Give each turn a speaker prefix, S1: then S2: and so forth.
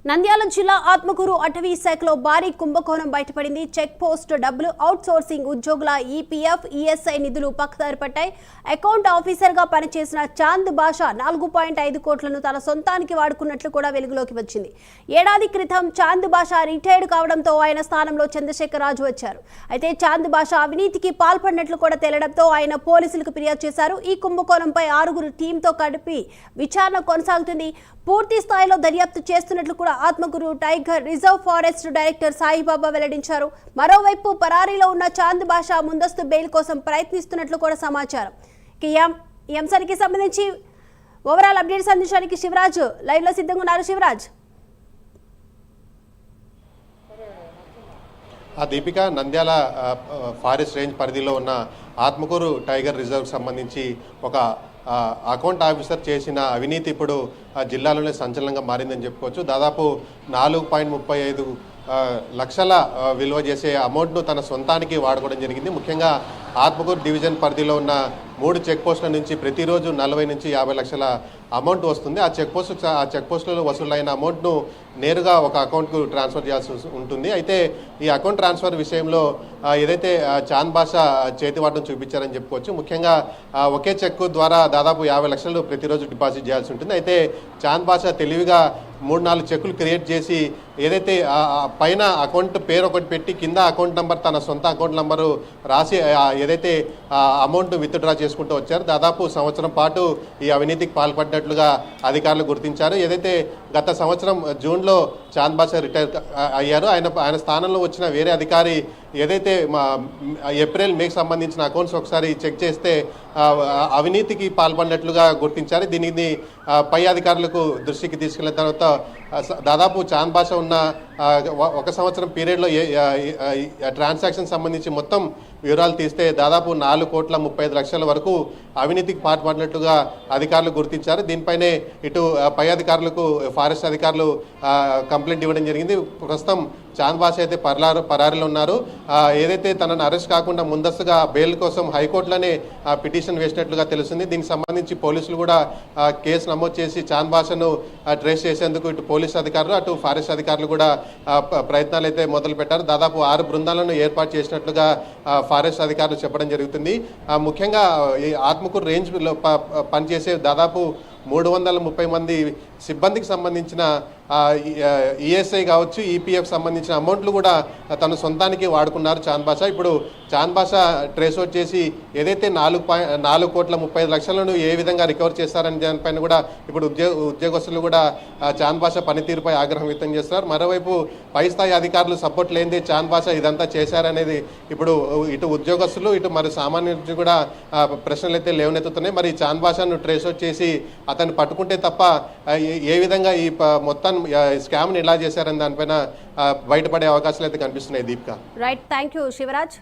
S1: నంద్యాల జిల్లా ఆత్మకూరు అటవీ శాఖలో భారీ కుంభకోణం బయటపడింది. చెక్ పోస్ట్ డబ్బులు, అవుట్ సోర్సింగ్ ఉద్యోగుల ఈపీఎఫ్, ఈఎస్ఐ నిధులు పక్కదారి పట్టాయి. అకౌంట్ ఆఫీసర్ గా పనిచేసిన చాంద్ బాషా 4.5 కోట్లను తన సొంతానికి వాడుకున్నట్లు కూడా వెలుగులోకి వచ్చింది. ఏడాది క్రితం చాంద్ బాషా రిటైర్డ్ కావడంతో ఆయన స్థానంలో చంద్రశేఖర్ రాజు వచ్చారు. అయితే చాంద్ బాషా అవినీతికి పాల్పడినట్లు కూడా తేలడంతో ఆయన పోలీసులకు ఫిర్యాదు చేశారు. ఈ కుంభకోణంపై 6 టీంతో కలిపి విచారణ కొనసాగుతుంది. పూర్తి స్థాయిలో దర్యాప్తు చేస్తున్నట్లు కూడా Atmakur tiger reserve forest director Saibaba వెల్లడించారు. మరోవైపు పరారీలో ఉన్న చాంద్ బాషా ముందస్తు బెయిల్ కోసం ప్రయత్నిస్తున్నట్లు కూడా సమాచారం. ఈ అంశానికి సంబంధించి ఓవరాల్ అప్డేట్స్ అందించడానికి శివరాజ్ లైవ్ లో సిద్ధంగా ఉన్నారు. శివరాజ్,
S2: దీపిక, నంద్యాల ఫారెస్ట్ రేంజ్ పరిధిలో ఉన్న ఆత్మకూరు టైగర్ రిజర్వ్ సంబంధించి ఒక అకౌంట్ ఆఫీసర్ చేసిన అవినీతి ఇప్పుడు జిల్లాలోనే సంచలనంగా మారిందని చెప్పుకోవచ్చు. దాదాపు 4.35 లక్షల విలువ చేసే అమౌంట్ను తన సొంతానికి వాడుకోవడం జరిగింది. ముఖ్యంగా ఆత్మకూరు డివిజన్ పరిధిలో ఉన్న 3 చెక్ పోస్టుల నుంచి ప్రతిరోజు 40 నుంచి 50 లక్షల అమౌంట్ వస్తుంది. ఆ చెక్ పోస్టులలో వసూలైన అమౌంట్ను నేరుగా ఒక అకౌంట్కు ట్రాన్స్ఫర్ చేయాల్సి ఉంటుంది. అయితే ఈ అకౌంట్ ట్రాన్స్ఫర్ విషయంలో ఏదైతే చాంద్ బాషా చేతివాటం చూపించారని చెప్పుకోవచ్చు. ముఖ్యంగా ఒకే చెక్ ద్వారా దాదాపు 50 లక్షలు ప్రతిరోజు డిపాజిట్ చేయాల్సి ఉంటుంది. అయితే చాంద్ బాషా తెలివిగా 3-4 చెక్కులు క్రియేట్ చేసి ఏదైతే పైన అకౌంట్ పేరు ఒకటి పెట్టి కింద అకౌంట్ నెంబర్ తన సొంత అకౌంట్ నెంబరు రాసి ఏదైతే అమౌంట్ విత్డ్రా చేసుకుంటూ వచ్చారు. దాదాపు సంవత్సరం పాటు ఈ అవినీతికి పాల్పడినట్లుగా అధికారులు గుర్తించారు. ఏదైతే గత సంవత్సరం జూన్లో చాంద్ బాషా రిటైర్ అయ్యారు. ఆయన స్థానంలో వచ్చిన వేరే అధికారి ఏదైతే ఏప్రిల్ మేకి సంబంధించిన అకౌంట్స్ ఒకసారి చెక్ చేస్తే అవినీతికి పాల్పడినట్లుగా గుర్తించారు. దీనిని పై అధికారులకు దృష్టికి తీసుకెళ్లిన తర్వాత దాదాపు చాంద్ బాషా ఉన్న 1 సంవత్సరం పీరియడ్లో ట్రాన్సాక్షన్ సంబంధించి మొత్తం వివరాలు తీస్తే దాదాపు 4.35 కోట్ల వరకు అవినీతికి పాల్పడినట్లుగా అధికారులు గుర్తించారు. దీనిపైనే ఇటు పై అధికారులకు ఫారెస్ట్ అధికారులు కంప్లైంట్ ఇవ్వడం జరిగింది. ప్రస్తుతం చాంద్ బాషా అయితే పరారీలో ఉన్నారు. ఏదైతే తనను అరెస్ట్ కాకుండా ముందస్తుగా బెయిల్ కోసం హైకోర్టులోనే పిటిషన్ వేసినట్లుగా తెలుస్తుంది. దీనికి సంబంధించి పోలీసులు కూడా కేసు నమోదు చేసి చాంద్ బాషాను ట్రేస్ చేసేందుకు ఇటు పోలీసు అధికారులు అటు ఫారెస్ట్ అధికారులు కూడా ప్రయత్నాలు అయితే మొదలు పెట్టారు. దాదాపు 6 బృందాలను ఏర్పాటు చేసినట్లుగా ఫారెస్ట్ అధికారులు చెప్పడం జరుగుతుంది. ముఖ్యంగా ఈ ఆత్మకూరు రేంజ్లో పనిచేసే దాదాపు 330 మంది సిబ్బందికి సంబంధించిన ఈఎస్ఐ కావచ్చు, ఈపీఎఫ్ సంబంధించిన అమౌంట్లు కూడా తన సొంతానికి వాడుకున్నారు చాంద్ బాషా. ఇప్పుడు చాంద్ బాషా ట్రేస్ అవుట్ చేసి ఏదైతే 4.35 లక్షలను ఏ విధంగా రికవర్ చేస్తారని దానిపైన కూడా ఇప్పుడు ఉద్యోగస్తులు కూడా చాంద్ బాషా పనితీరుపై ఆగ్రహం వ్యక్తం చేస్తున్నారు. మరోవైపు పై స్థాయి అధికారులు సపోర్ట్ లేనిదే చాంద్ బాషా ఇదంతా చేశారనేది ఇప్పుడు ఇటు ఉద్యోగస్తులు ఇటు మరి సామాన్యులు కూడా ప్రశ్నలు అయితే లేవనెత్తుతున్నాయి. మరి చాంద్ బాషాను ట్రేస్ అవుట్ చేసి అతన్ని పట్టుకుంటే తప్ప ఏ విధంగా ఈ మొత్తం స్కామ్ని ఎలా చేశారని దానిపైన బయటపడే అవకాశాలు అయితే కనిపిస్తున్నాయి. Deepika,
S1: right, thank you Shivraj.